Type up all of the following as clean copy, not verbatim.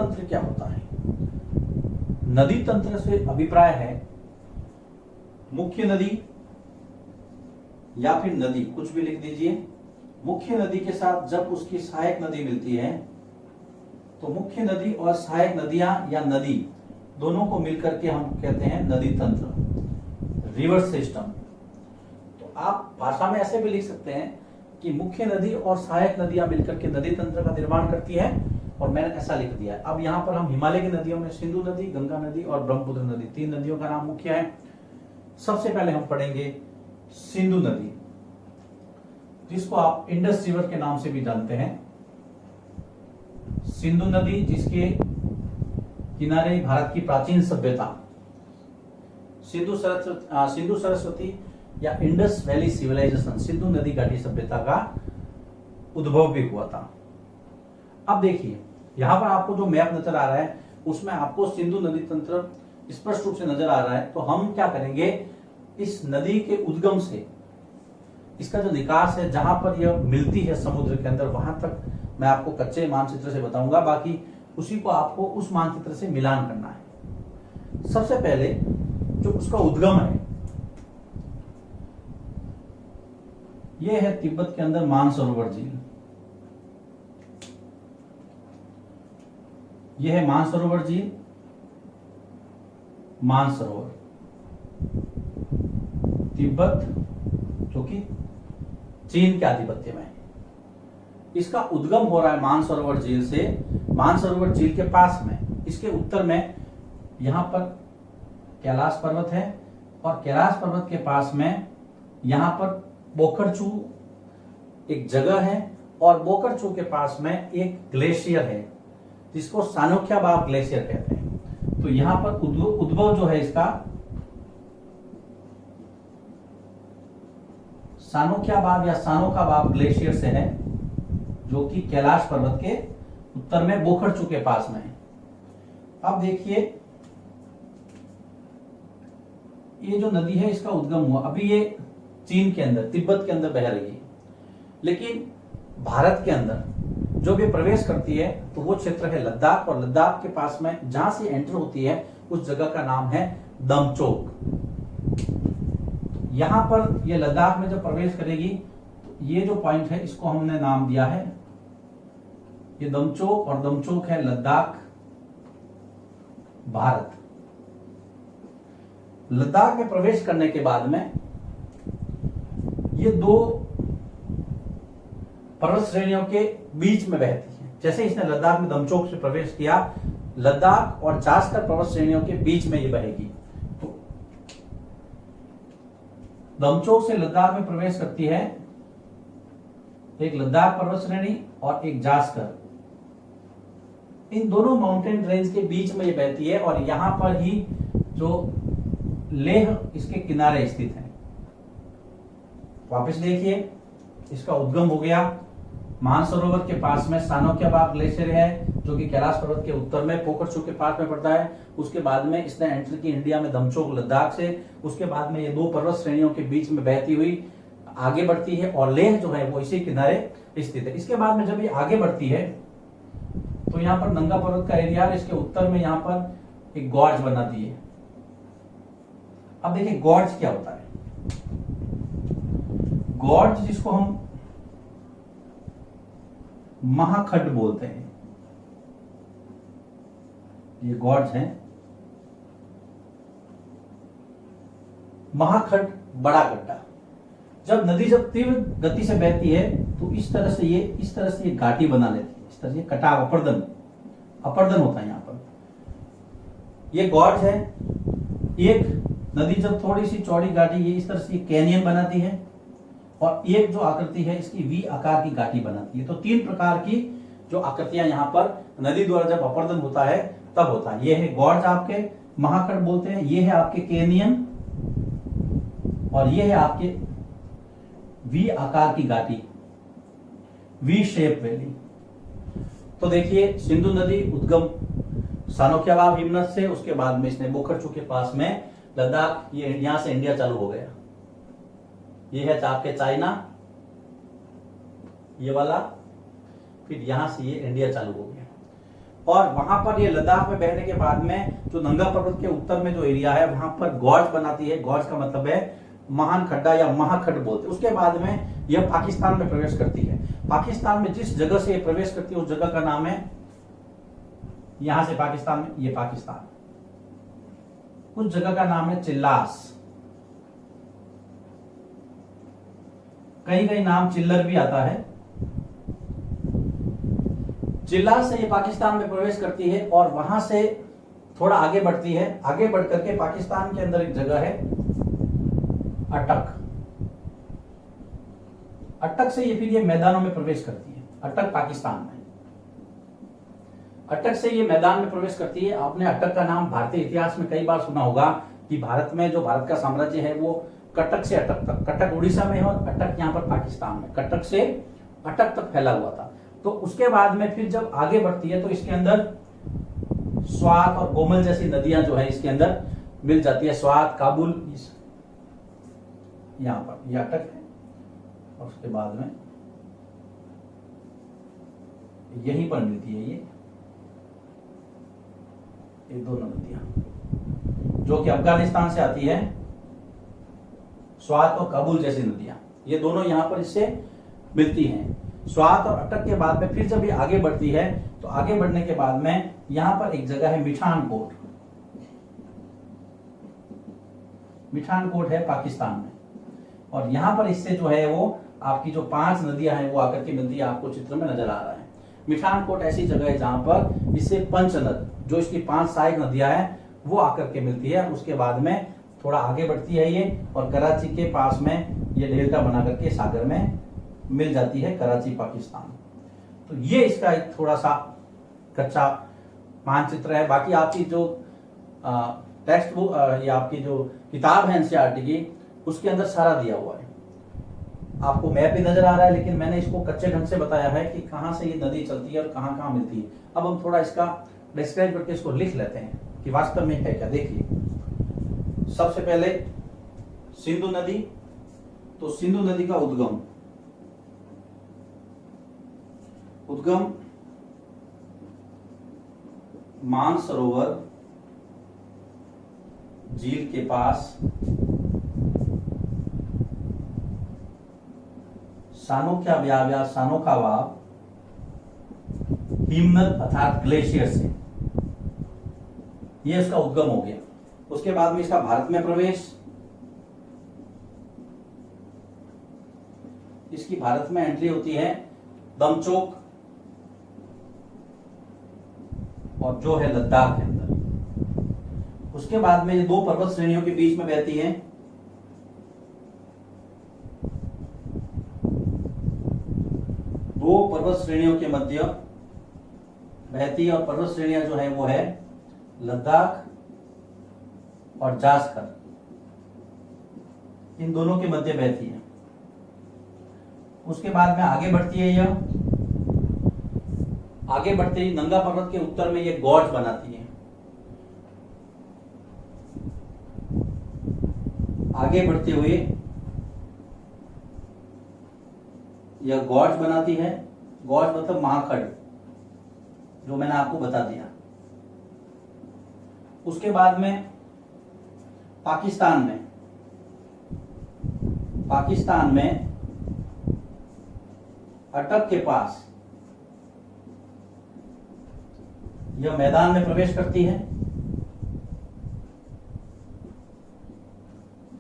तंत्र क्या होता है? नदी तंत्र से अभिप्राय है मुख्य नदी या फिर नदी, कुछ भी लिख दीजिए। मुख्य नदी के साथ जब उसकी सहायक नदी मिलती है तो मुख्य नदी और सहायक नदियां या नदी दोनों को मिलकर के हम कहते हैं नदी तंत्र, रिवर सिस्टम। तो आप भाषा में ऐसे भी लिख सकते हैं कि मुख्य नदी और सहायक नदियां मिलकर के नदी तंत्र का निर्माण करती है, और मैंने ऐसा लिख दिया है। अब यहाँ पर हम हिमालय की नदियों में सिंधु नदी, गंगा नदी और ब्रह्मपुत्र नदी, 3 नदियों का नाम मुख्य है। सबसे पहले हम पढ़ेंगे सिंधु नदी, जिसको आप इंडस रिवर के नाम से भी जानते हैं। सिंधु नदी जिसके किनारे भारत की प्राचीन सभ्यता सिंधु सरस्वती या इंडस वैली सिविलाइजेशन, सिंधु नदी घाटी सभ्यता का उद्भव भी हुआ था। अब देखिए यहां पर आपको जो मैप नजर आ रहा है उसमें आपको सिंधु नदी तंत्र स्पष्ट रूप से नजर आ रहा है। तो हम क्या करेंगे, इस नदी के उद्गम से इसका जो निकास है, जहां पर यह मिलती है समुद्र के अंदर, वहां तक मैं आपको कच्चे मानचित्र से बताऊंगा, बाकी उसी को आपको उस मानचित्र से मिलान करना है। सबसे पहले जो उसका उद्गम है, यह है तिब्बत के अंदर मानसरोवर झील। यह है मानसरोवर झील, मानसरोवर तिब्बत जो कि चीन के आधिपत्य में है। इसका उद्गम हो रहा है मानसरोवर झील से। मानसरोवर झील के पास में, इसके उत्तर में यहां पर कैलाश पर्वत है, और कैलाश पर्वत के पास में यहां पर बोखरचू एक जगह है, और बोखरचू के पास में एक ग्लेशियर है जिसको सानोख्याबाब ग्लेशियर कहते हैं। तो यहां पर उद्भव जो है इसका सानोख्याबाब या सानोखाबाब ग्लेशियर से है, जो कि कैलाश पर्वत के उत्तर में बोखरचू के पास में है। अब देखिए ये जो नदी है इसका उद्गम हुआ, अभी ये चीन के अंदर, तिब्बत के अंदर बह रही है, लेकिन भारत के अंदर जब ये प्रवेश करती है तो वो क्षेत्र है लद्दाख, और लद्दाख के पास में जहां से एंटर होती है उस जगह का नाम है दमचोक। यहां पर ये लद्दाख में जब प्रवेश करेगी तो ये जो पॉइंट है इसको हमने नाम दिया है ये दमचोक, और दमचोक है लद्दाख, भारत। लद्दाख में प्रवेश करने के बाद में ये 2 पर्वत श्रेणियों के बीच में बहती है। जैसे इसने लद्दाख में दमचोक से प्रवेश किया, लद्दाख और जास्कर पर्वत श्रेणियों के बीच में ये बहेगी। तो दमचोक से लद्दाख में प्रवेश करती है एक लद्दाख पर्वत श्रेणी और एक जास्कर। इन दोनों माउंटेन रेंज के बीच में ये बहती है, और यहां पर ही जो लेह इसके किनारे स्थित है। वापस देखिए इसका उद्गम हो गया मानसरोवर के पास में, सानोख्याबाब ग्लेशियर है जो कि कैलाश पर्वत के उत्तर में पोखरचू के पास में पड़ता है। उसके बाद में इसने एंटर की इंडिया में दमचोक लद्दाख से। उसके बाद में ये 2 पर्वत श्रेणियों के बीच में बहती हुई आगे बढ़ती है, और लेह जो है वो इसी किनारे स्थित है। इसके बाद में जब ये आगे बढ़ती है तो यहाँ पर नंगा पर्वत का एरिया, इसके उत्तर में यहाँ पर एक गॉर्ज बनाती है। अब देखिए गॉर्ज क्या होता है। गॉर्ज जिसको हम महाखड्ड बोलते हैं, ये गॉर्ज है। महाखड्ड बड़ा गड्ढा। जब नदी जब तीव्र गति से बहती है तो इस तरह से ये घाटी बना लेती है। इस तरह से कटाव, अपर्दन होता है यहाँ पर। ये गॉर्ज है। एक नदी जब थोड़ी सी चौड़ी घाटी, ये इस तरह से कैनियन बनाती है, और एक जो आकृति है इसकी वी आकार की घाटी बनाती है। तो 3 प्रकार की जो आकृतियां यहाँ पर नदी द्वारा जब अपर्दन होता है तब होता है। ये है गॉर्ज, आपके महाखड्ड बोलते हैं। ये है आपके कैनियन, और ये है आपके वी आकार की घाटी, वी शेप वैली। तो देखिए सिंधु नदी उद्गम सानोख्याबाब हिमनद से, उसके बाद में इसने बोखरचू के पास में लद्दाख, ये यहां से इंडिया चालू हो गया। ये है आपके चाइना, ये वाला, फिर यहां से ये इंडिया चालू हो गया। और वहां पर ये लद्दाख में बहने के बाद में जो नंगा पर्वत के उत्तर में जो एरिया है वहां पर गॉर्ज बनाती है। गॉर्ज का मतलब है महान खड्डा या महाखड्ड बोलते हैं। उसके बाद में यह पाकिस्तान में प्रवेश करती है। पाकिस्तान में जिस जगह से ये प्रवेश करती है उस जगह का नाम है, यहां से पाकिस्तान में, ये पाकिस्तान, उस जगह का नाम है चिल्लास। कहीं कहीं नाम चिल्लर भी आता है। चिल्लास से ये पाकिस्तान में प्रवेश करती है और वहां से थोड़ा आगे बढ़ती है। आगे बढ़ करके पाकिस्तान के अंदर एक जगह है अटक। अटक से ये फिर ये मैदानों में प्रवेश करती है। अटक पाकिस्तान में, अटक से ये मैदान में प्रवेश करती है। आपने अटक का नाम भारतीय इतिहास में कई बार सुना होगा कि भारत में जो भारत का साम्राज्य है वो कटक से अटक तक, कटक उड़ीसा में है और अटक यहाँ पर पाकिस्तान में, कटक से अटक तक फैला हुआ था। तो उसके बाद में फिर जब आगे बढ़ती है तो इसके अंदर स्वात और कोमल जैसी नदियां जो है इसके अंदर मिल जाती है। स्वात, काबुल, यहां पर यह अटक है और उसके बाद में यहीं पर मिलती है ये दोनों नदियां जो कि अफगानिस्तान से आती है। स्वात और काबुल जैसी नदियां, ये दोनों यहां पर इससे मिलती हैं। स्वात और अटक के बाद में फिर जब ये आगे बढ़ती है तो आगे बढ़ने के बाद में यहां पर एक जगह है मिठानकोट। मिठानकोट है पाकिस्तान में और यहां पर इससे जो है वो आपकी जो 5 नदियां हैं वो आकर के मिलती है। आपको चित्र में नजर आ रहा है। मिठानकोट ऐसी जगह है जहां पर इससे पंचनद, जो इसकी 5 सहायक नदियां हैं वो आकर के मिलती है। उसके बाद में थोड़ा आगे बढ़ती है ये और कराची के पास में ये डेल्टा बना करके सागर में मिल जाती है, कराची पाकिस्तान। तो ये इसका एक थोड़ा सा कच्चा मानचित्र है। बाकी आपकी जो टेक्स्ट बुक या आपकी जो किताब है एनसीईआरटी की, उसके अंदर सारा दिया हुआ है। आपको मैप भी नजर आ रहा है, लेकिन मैंने इसको कच्चे ढंग से बताया है कि कहां से ये नदी चलती है और कहां कहां मिलती है। अब हम थोड़ा इसका डिस्क्राइब करके इसको लिख लेते हैं कि वास्तव में है क्या। देखिए, सबसे पहले सिंधु नदी, तो सिंधु नदी का उद्गम मानसरोवर झील के पास सानोख्या व्याव या सानोखा वाव हिमनद अर्थात ग्लेशियर से, ये इसका उद्गम हो गया। उसके बाद में इसका भारत में प्रवेश, इसकी भारत में एंट्री होती है दमचोक और जो है लद्दाख के अंदर। उसके बाद में ये 2 पर्वत श्रेणियों के बीच में बहती है। दो पर्वत श्रेणियों के मध्य बहती है और पर्वत श्रेणियां जो है वो है लद्दाख और जास्कर, इन दोनों के मध्य बहती है। उसके बाद में आगे बढ़ती है यह, आगे बढ़ते ही नंगा पर्वत के उत्तर में यह गॉर्ज बनाती है। आगे बढ़ते हुए यह गॉर्ज बनाती है। गॉर्ज मतलब महाखड्ड, जो मैंने आपको बता दिया। उसके बाद में पाकिस्तान में अटक के पास यह मैदान में प्रवेश करती है।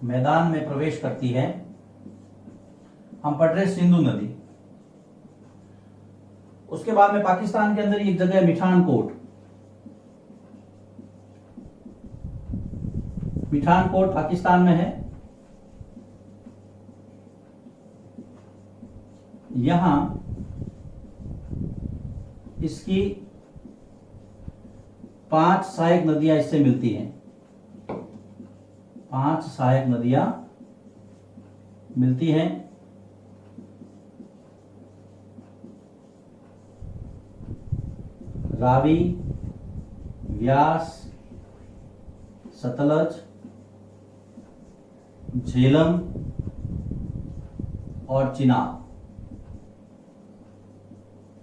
मैदान में प्रवेश करती है। हम पढ़ रहे सिंधु नदी। उसके बाद में पाकिस्तान के अंदर एक जगह है मिठानकोट। मिठानकोट पाकिस्तान में है। यहां इसकी 5 सहायक नदियां इससे मिलती हैं। 5 सहायक नदियां मिलती हैं। रावी, व्यास, सतलज, झेलम और चिनाब।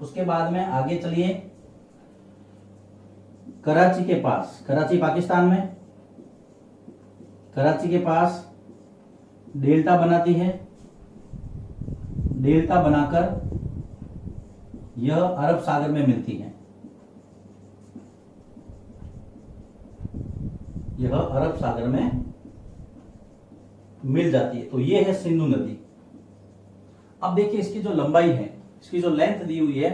उसके बाद में आगे चलिए कराची के पास, कराची पाकिस्तान में, कराची के पास डेल्टा बनाती है, डेल्टा बनाकर यह अरब सागर में मिलती है, यह अरब सागर में मिल जाती है। तो ये है सिंधु नदी। अब देखिए इसकी जो लंबाई है, इसकी जो लेंथ दी हुई है,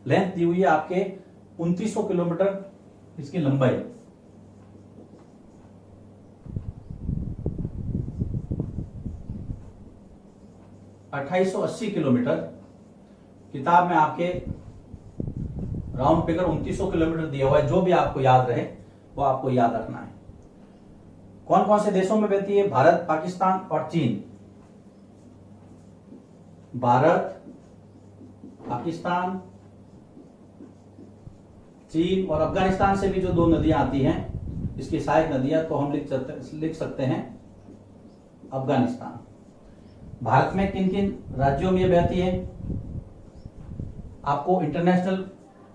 लेंथ दी हुई है आपके 2900 किलोमीटर इसकी लंबाई। (2880 किलोमीटर, किताब में आपके राउंड फिगर 2900 किलोमीटर दिया हुआ है। जो भी आपको याद रहे वो आपको याद रखना है। कौन कौन से देशों में बहती है? भारत, पाकिस्तान और चीन। भारत, पाकिस्तान, चीन और अफगानिस्तान से भी जो दो नदियां आती हैं, इसकी सहायक नदियां, तो हम लिख सकते हैं अफगानिस्तान। भारत में किन किन राज्यों में ये बहती है? आपको इंटरनेशनल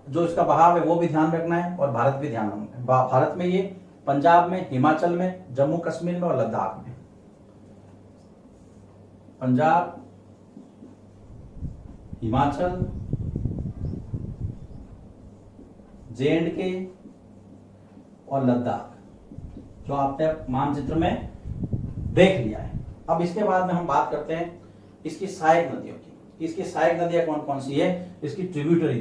जो इसका बहाव है वो भी ध्यान रखना है और भारत भी ध्यान रखना है। भारत में ये पंजाब में, हिमाचल में, जम्मू कश्मीर में और लद्दाख में। पंजाब, हिमाचल, J&K और लद्दाख, जो आपने मानचित्र में देख लिया है। अब इसके बाद में हम बात करते हैं इसकी सहायक नदियों की। इसकी सहायक नदियां कौन कौन सी है, इसकी ट्रिब्यूटरी।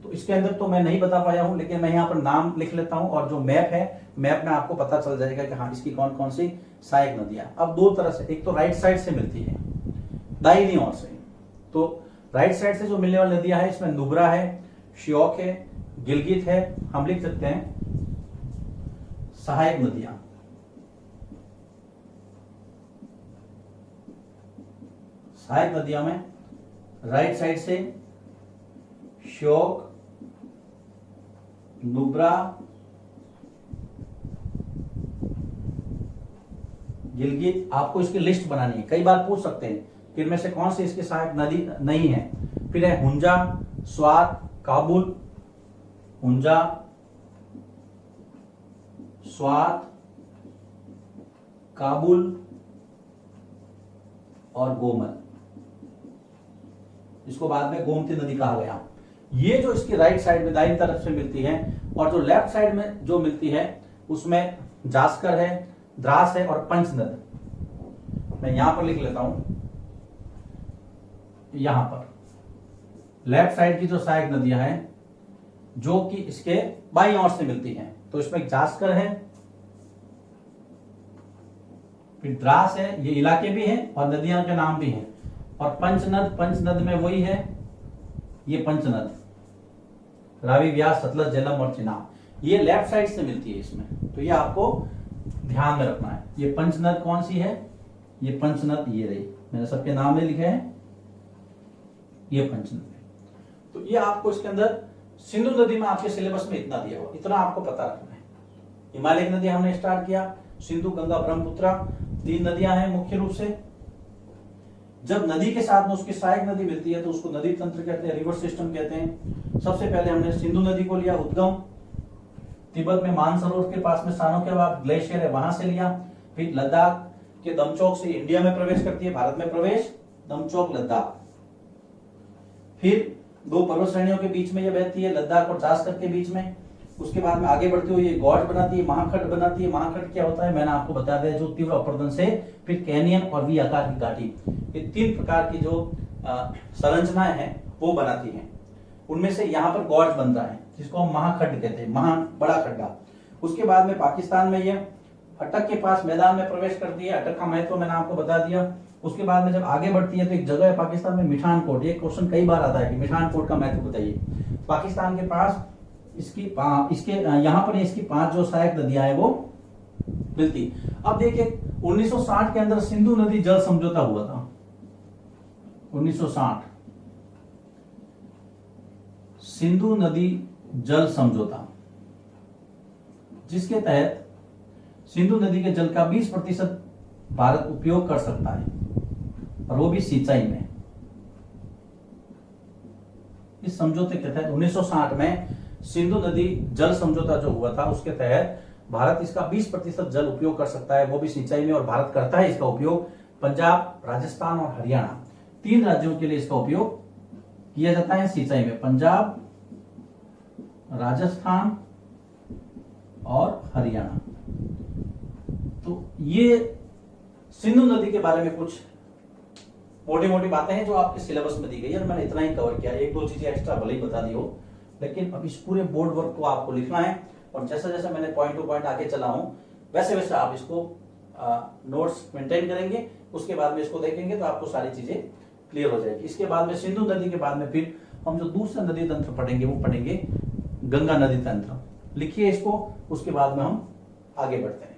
तो इसके अंदर तो मैं नहीं बता पाया हूं, लेकिन मैं यहाँ पर नाम लिख लेता हूं और जो मैप है, मैप में आपको पता चल जाएगा कि हाँ इसकी कौन कौन सी सहायक नदियां। अब दो तरह से, एक तो राइट साइड से मिलती है, दाहिनी ओर से। तो राइट साइड से जो मिलने वाली नदियां है, इसमें नुब्रा है, श्योक है, गिलगित है। हम लिख सकते हैं सहायक नदियां। सहायक नदियों में राइट साइड से श्योक, नुब्रा, गिलगित। आपको इसकी लिस्ट बनानी है, कई बार पूछ सकते हैं कि इनमें से कौन सी इसकी सहायक नदी नहीं है। फिर है हुंजा, स्वात, काबुल, हुंजा, स्वात, काबुल और गोमल। इसको बाद में गोमती नदी कहा गया। ये जो इसकी राइट साइड में दाईं तरफ से मिलती है, और जो लेफ्ट साइड में जो मिलती है उसमें जास्कर है, द्रास है और पंचनद। मैं यहां पर लिख लेता हूं, यहां पर लेफ्ट साइड की जो सहायक नदियां हैं जो कि इसके बाईं ओर से मिलती हैं, तो इसमें जास्कर है, फिर द्रास है, ये इलाके भी हैं और नदियों के नाम भी हैं। और पंचनद, पंचनद में वही है, ये पंचनद, रावी, व्यास, सतलज, झेलम और चिनाब। ये लेफ्ट साइड से मिलती है इसमें, तो ये आपको ध्यान में रखना है। ये पंचनद कौन सी है? ये पंचनद ये रही, मैंने सबके नाम में लिखे हैं, ये पंचनद है। तो ये आपको इसके अंदर सिंधु नदी में आपके सिलेबस में इतना दिया हुआ, इतना आपको पता रखना है। हिमालय नदी हमने स्टार्ट किया, सिंधु, गंगा, ब्रह्मपुत्र, 3 नदियां हैं मुख्य रूप से। जब नदी के साथ में उसकी सहायक नदी मिलती है तो उसको नदी तंत्र कहते हैं, रिवर सिस्टम कहते हैं। सबसे पहले हमने सिंधु नदी को लिया उद्गम, तिब्बत में मानसरोवर के पास में सानो के बाद ग्लेशियर है, वहां से लिया। फिर लद्दाख के दमचौक से इंडिया में प्रवेश करती है, भारत में प्रवेश, दमचौक, लद्दाख। फिर 2 पर्वत श्रेणियों के बीच में यह बहती है, लद्दाख और जास्कर के बीच में। उसके बाद में आगे बढ़ते हुए ये गॉर्ज बनाती है, महाखंड बनाती है। महाखंड क्या होता है मैंने आपको बता दिया, जो तीव्र अपर्दन से, फिर कैनियन और वी आकार की घाटी, ये 3 प्रकार की जो संरचनाएं हैं वो बनाती हैं। उनमें से यहाँ पर गॉर्ज बन रहा है जिसको हम महाखंड कहते हैं, महान बड़ा खड्डा। उसके बाद में पाकिस्तान में ये अटक के पास मैदान में प्रवेश करती है, अटक का महत्व मैंने आपको बता दिया। उसके बाद में जब आगे बढ़ती है तो एक जगह है पाकिस्तान में मिठानकोट, ये क्वेश्चन कई बार आता है कि मिठानकोट का महत्व बताइए। पाकिस्तान के पास इसके यहाँ पर इसकी 5 जो सहायक नदियां हैं वो मिलती। अब देखिए 1960 के अंदर सिंधु नदी जल समझौता हुआ था, 1960 सिंधु नदी जल समझौता, जिसके तहत सिंधु नदी के जल का 20% भारत उपयोग कर सकता है और वो भी सिंचाई में। इस समझौते के तहत 1960 में सिंधु नदी जल समझौता जो हुआ था उसके तहत भारत इसका 20% जल उपयोग कर सकता है, वो भी सिंचाई में, और भारत करता है इसका उपयोग। पंजाब, राजस्थान और हरियाणा 3 राज्यों के लिए इसका उपयोग किया जाता है सिंचाई में। पंजाब, राजस्थान और हरियाणा। तो ये सिंधु नदी के बारे में कुछ मोटी मोटी बातें हैं जो आपके सिलेबस में दी गई है, और मैंने इतना ही कवर किया। 1-2 चीजें एक्स्ट्रा भले ही बता दी हो, लेकिन अब इस पूरे बोर्ड वर्क को आपको लिखना है, और जैसा जैसा मैंने पॉइंट टू पॉइंट आगे चला हूं वैसे वैसे आप इसको नोट्स मेंटेन करेंगे। उसके बाद में इसको देखेंगे तो आपको सारी चीजें क्लियर हो जाएगी। इसके बाद में सिंधु नदी के बाद में फिर हम जो दूसरा नदी तंत्र पढ़ेंगे वो पढ़ेंगे गंगा नदी तंत्र। लिखिए इसको, उसके बाद में हम आगे बढ़ते हैं।